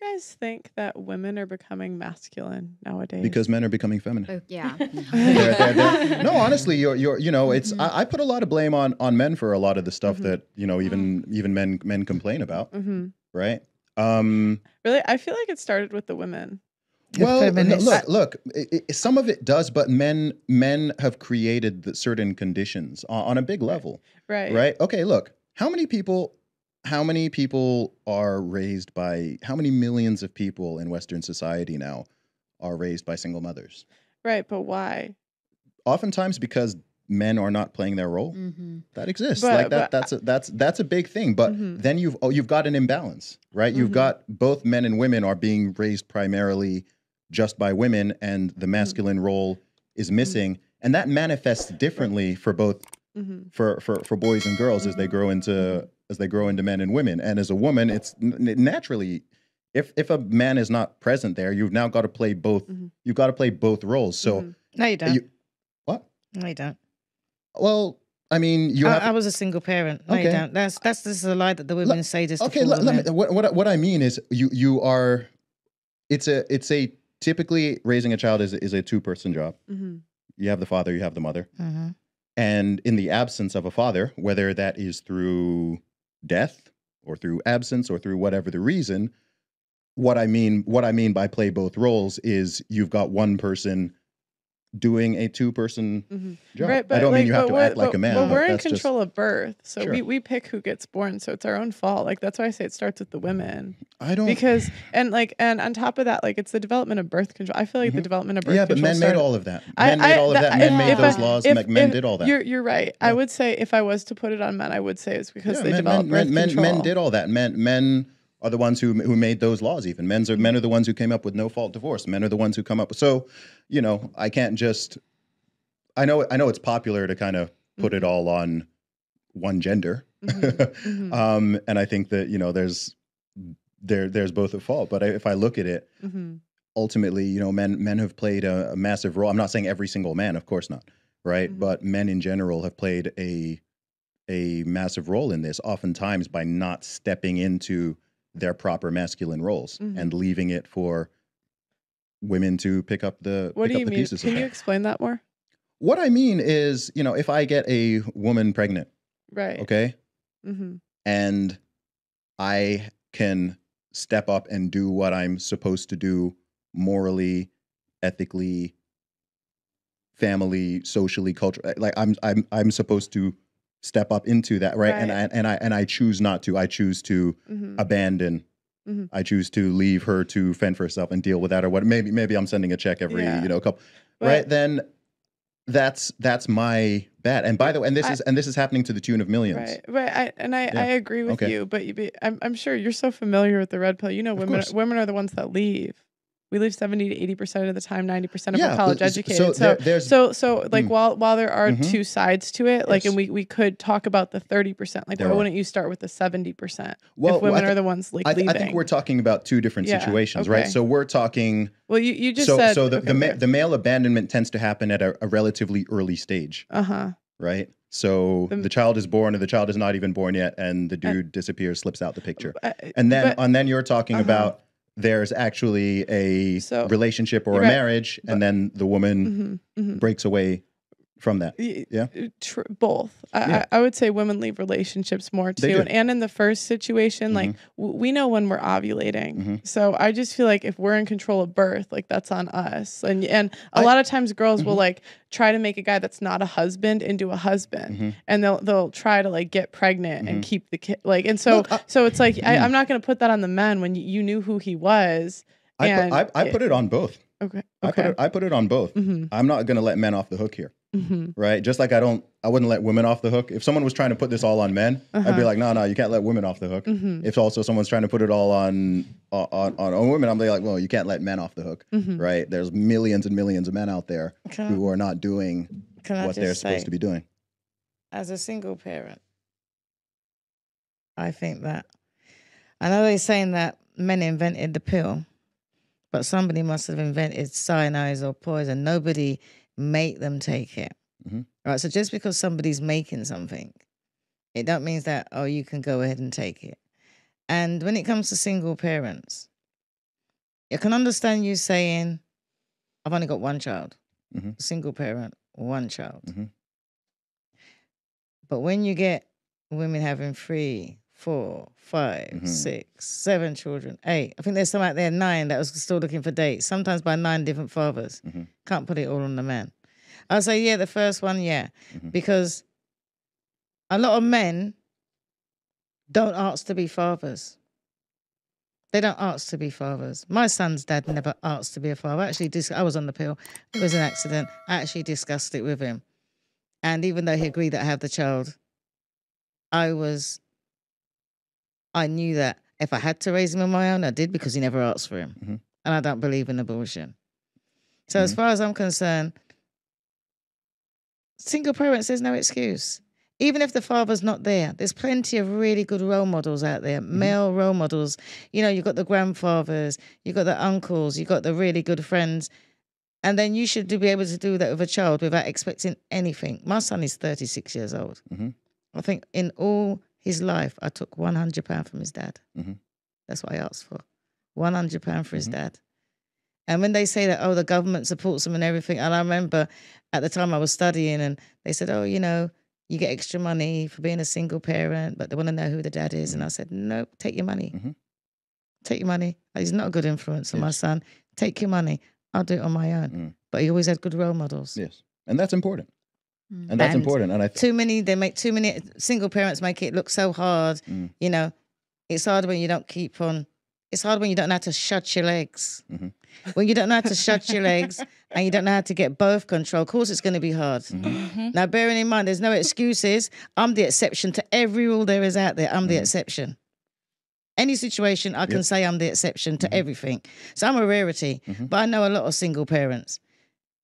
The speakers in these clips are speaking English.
you guys think that women are becoming masculine nowadays? Because men are becoming feminine. Oh, yeah. No, honestly, it's I put a lot of blame on men for a lot of the stuff that even men complain about, right? Really, I feel like it started with the women. Well, look, some of it does, but men have created certain conditions on a big level, right? Okay, look, how many people are raised by, how many millions of people in Western society now are raised by single mothers? Right, but why? Oftentimes because men are not playing their role. That exists. But- Like that's a big thing. But then you've got an imbalance, right? You've got both men and women are being raised primarily just by women, and the masculine role is missing, and that manifests differently for both for boys and girls as they grow into men and women. And as a woman, it's naturally, if a man is not present there, you've now got to play both. You've got to play both roles. So No, you don't. What? No, you don't. Well, I mean, I was a single parent. No, you don't. This is a lie that the women say. Just okay. Let me. What I mean is, you are. It's a typically raising a child is a two-person job. You have the father, you have the mother, and in the absence of a father, whether that is through death or through absence or through whatever the reason, what I mean by play both roles is you've got one person doing a two-person job. Right, but I don't mean you have to we're- act like a man. But we're in that's just- control of birth, so Sure. we pick who gets born. So it's our own fault. Like that's why I say it starts with the women. I don't Because and on top of that, like it's the development of birth control. I feel like the development of birth Yeah, but control. men made started- all of that. Men made all of that. Men made those laws. Men did all that. You're right. I would say if I was to put it on men, I would say it's because Yeah, they developed birth control. Men did all that. Men are the ones who made those laws. Even men are the ones who came up with no fault divorce. Men are the ones who come up. So, I can't just. I know it's popular to kind of put it all on one gender, and I think that there's both at fault. But if I look at it, ultimately, men have played a massive role. I'm not saying every single man, of course not, right? But men in general have played a massive role in this, oftentimes by not stepping into their proper masculine roles and leaving it for women to pick up the What do you the mean? pieces. Can of you that. explain that more? What I mean is, if I get a woman pregnant, Right. okay, Mm-hmm. and I can step up and do what I'm supposed to do morally, ethically, family, socially, culturally, like I'm supposed to step up into that, right? And I choose not to. I choose to abandon. I choose to leave her to fend for herself and deal with that, or what? Maybe I'm sending a check every couple, right? Then that's my bad. And by the way, and this is happening to the tune of millions. Right. I agree with you, but I'm sure you're so familiar with the red pill. Women are the ones that leave. We leave 70 to 80% of the time, 90% of our college educated. So while there are two sides to it, like, and we could talk about the 30%, like, why wouldn't you start with the 70%? Well, if women are the ones leaving? I think we're talking about two different situations, right? So we're talking. Well, you just said. So the male abandonment tends to happen at a relatively early stage. Right? So the child is born, or the child is not even born yet, and the dude disappears, slips out the picture. And then you're talking about there's actually a relationship or a marriage, and then the woman breaks away from that. Yeah. Both. I would say women leave relationships more too. And in the first situation, like we know when we're ovulating. So I just feel like if we're in control of birth, like that's on us. And a lot of times girls will like try to make a guy that's not a husband into a husband, and they'll try to like get pregnant and keep the kid. Like, and so it's like I'm not going to put that on the men when you knew who he was. I put it on both. Okay. I put it on both. I'm not going to let men off the hook here. Right? Just like I wouldn't let women off the hook. If someone was trying to put this all on men, I'd be like, no, you can't let women off the hook. If also someone's trying to put it all on women, I'm like, well, you can't let men off the hook. Right? There's millions and millions of men out there who are not doing what they're supposed to be doing. As a single parent, I think that, I know they're saying that men invented the pill, but somebody must have invented cyanide or poison. Nobody make them take it. Right? So just because somebody's making something, it don't mean that, you can go ahead and take it. And when it comes to single parents, I can understand you saying, I've only got one child, Mm-hmm. single parent, one child. Mm-hmm. But when you get women having 3, 4, 5, Mm-hmm. 6, 7 children, 8, I think there's some out there 9 that was still looking for dates, sometimes by 9 different fathers. Mm-hmm. Can't put it all on the man. I'll say, yeah, the first one, yeah, because a lot of men don't ask to be fathers. They don't ask to be fathers. My son's dad never asked to be a father. Actually, I was on the pill. It was an accident. I actually discussed it with him. And even though he agreed that I have the child, I knew that if I had to raise him on my own, I did, because he never asked for him. Mm-hmm. And I don't believe in abortion. So as far as I'm concerned, single parents, there's no excuse. Even if the father's not there, there's plenty of really good role models out there, male role models. You know, you've got the grandfathers, you've got the uncles, you've got the really good friends. And then you should be able to do that with a child without expecting anything. My son is 36 years old. Mm-hmm. I think in all his life, I took £100 from his dad. Mm-hmm. That's what I asked for. £100 for his dad. And when they say that, oh, the government supports them and everything, and I remember at the time I was studying and they said, oh, you know, you get extra money for being a single parent, but they want to know who the dad is. And I said, no, take your money. Mm-hmm. Take your money. He's not a good influence on my son. Take your money. I'll do it on my own. Mm. But he always had good role models. Yes. And that's important. And that's important. And too many single parents make it look so hard. You know, it's hard when you don't keep on. It's hard when you don't know how to shut your legs. Mm-hmm. When you don't know how to shut your legs and you don't know how to get birth control, of course it's going to be hard. Now, bearing in mind, there's no excuses. I'm the exception to every rule there is out there. I'm the exception. Any situation, I can say I'm the exception to everything. So I'm a rarity. But I know a lot of single parents.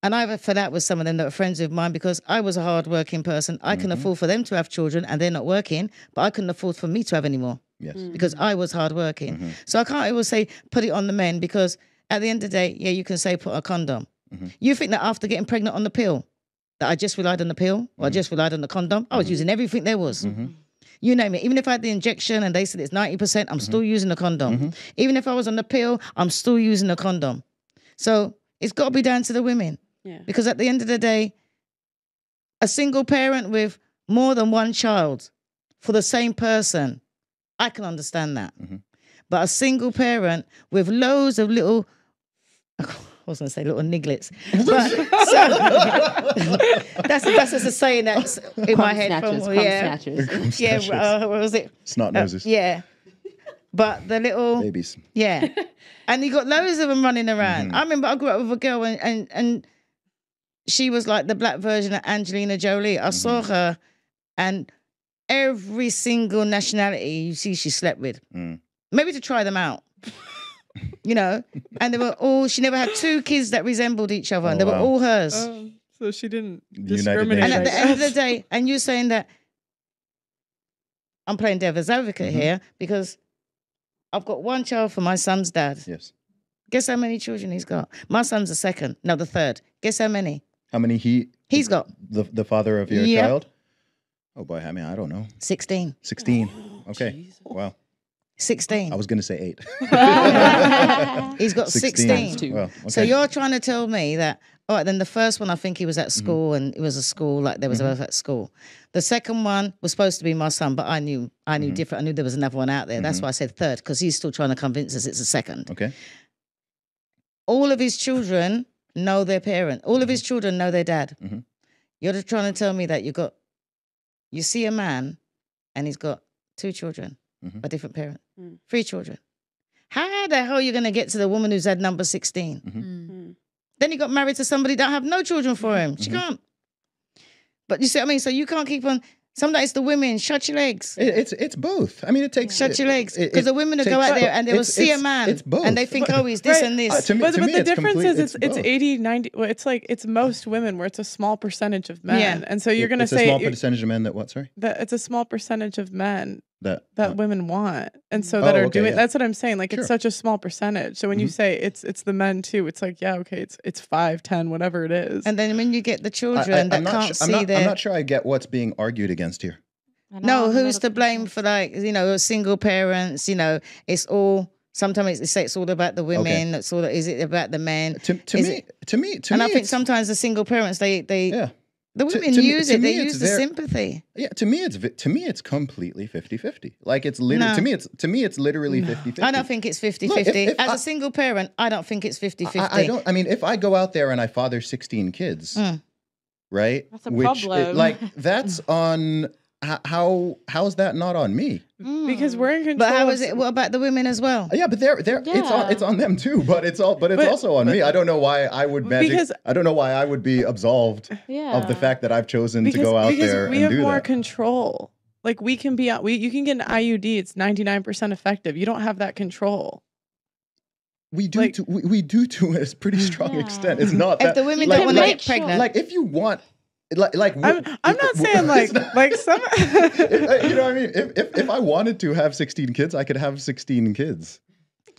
And I fell out with some of them that are friends of mine because I was a hard-working person. I can afford for them to have children and they're not working, but I couldn't afford for me to have any more. Yes. Because I was hardworking. So I can't always say put it on the men, because at the end of the day, yeah, you can say put a condom. You think that after getting pregnant on the pill, that I just relied on the pill or I just relied on the condom? I was using everything there was. You name it. Even if I had the injection and they said it's 90%, I'm still using the condom. Even if I was on the pill, I'm still using the condom. So it's got to be down to the women. Yeah. Because at the end of the day, a single parent with more than one child for the same person, I can understand that. But a single parent with loads of little, I was going to say little nigglets. But, so, that's just a saying that's in my head. Snatchers. Yeah, what was it? Snot noses. Yeah. But the little... Babies. Yeah. And you got loads of them running around. I remember I grew up with a girl and she was like the black version of Angelina Jolie. I saw her and every single nationality you see she slept with. Maybe to try them out. You know? And they were all, she never had 2 kids that resembled each other and they were all hers. So she didn't United discriminate. Nations. And at the end of the day, and you're saying that, I'm playing devil's advocate here because I've got one child for my son's dad. Yes. Guess how many children he's got? My son's the second. No, the third. Guess how many? How many he's got? The father of your child? Oh boy, I mean, I don't know. 16. 16. Okay. Wow. 16. I was going to say 8. He's got 16. Well, okay. So you're trying to tell me that, all right, then the first one, I think he was at school and it was a school, like there was both at school. The second one was supposed to be my son, but I knew different. I knew there was another one out there. That's why I said third, because he's still trying to convince us it's a second. Okay. All of his children know their parent. All of his children know their dad. You're just trying to tell me that you see a man and he's got 2 children, a different parent, 3 children. How the hell are you going to get to the woman who's had number 16? Then he got married to somebody that have no children for him. She can't. But you see what I mean? So you can't keep on. Sometimes it's the women. Shut your legs. It's both. I mean, it takes... Shut your legs. Because the women will go out there and they will see a man. It's both. And they think, oh, he's this and this. But the difference is it's 80, 90... Well, it's like it's most women where it's a small percentage of men. Yeah. And so you're going to say... It's a small percentage of men that what, sorry? That it's a small percentage of men that women want. And so that are doing... Yeah. That's what I'm saying. Like, it's such a small percentage. So when you say it's the men too, it's like, yeah, okay, it's 5, 10, whatever it is. And then when you get the children that can't see their... I'm not sure I get what's being argued against here. No, who's to blame for, like, you know, single parents, you know, it's all Sometimes they say it's all about the women. Okay. It's all. Is it about the men? To me, And I think it's- sometimes the single parents they yeah. the women to me- use to it. me, They it's use the very- sympathy. Yeah, to me it's completely 50-50. Like it's literally No. to me it's literally 50-50. I don't think it's 50-50. Look, if As I- a single parent, I don't think it's 50-50. I don't. I mean, if I go out there and I father 16 kids, right? That's a problem. Like that's on. How's that not on me? Because we're in control. But how of- is it? What about the women as well? Yeah, but they're Yeah. it's on them too. But it's also on me. I don't know why I would I don't know why I would be absolved of the fact that I've chosen to go out there we and have do more that. control. Like we can be out. You can get an IUD. It's 99% effective. You don't have that control. We do like- we do to a pretty strong Yeah. extent. It's not If that the women like, don't want to make get sure- pregnant, like if you want I'm not saying like some. you know what I mean? If I wanted to have 16 kids, I could have 16 kids.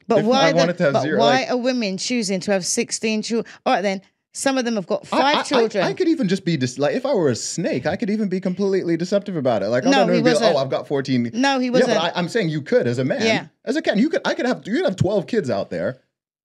but if why? I wanted to have but zero, why like- are women choosing to have 16 children? All right, then some of them have got I- five children. I could even just be like if I were a snake, I could even be completely deceptive about it. Like I No, don't know, he be like, wasn't. oh, I've got 14. No, he Yeah, wasn't. but I'm saying you could as a man. Yeah. As a man, you could have 12 kids out there,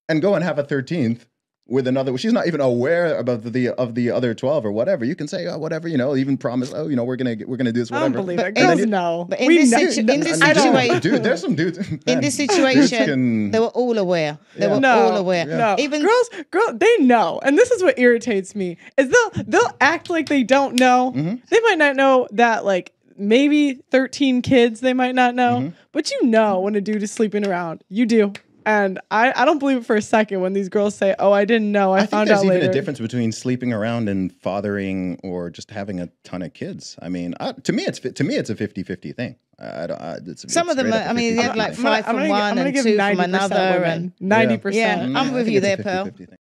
and go and have a 13th with another. She's not even aware of the other 12 or whatever. You can say whatever, even promise. Oh, we're gonna do this. I Whatever. don't believe But it. in Girls the- know. but in We this know. situ- in this I don't- situation- Dude, there's some dudes. in man, this dudes situation, can- they were all aware. They Yeah. were No, all aware. no. Even girls, they know, and this is what irritates me: is they'll act like they don't know. Mm-hmm. They might not know that, like maybe 13 kids. They might not know, Mm-hmm. but you know when a dude is sleeping around. You do, and I don't believe it for a second when these girls say, "Oh, I didn't know. I think found there's out even later." a difference between sleeping around and fathering or just having a ton of kids. I mean, to me, it's a 50-50 thing. some of them, I mean, they have like thing. five from one and give two from 90% another. women. And 90%. yeah, I'm I with think you it's a there, Pearl. 50-50 thing.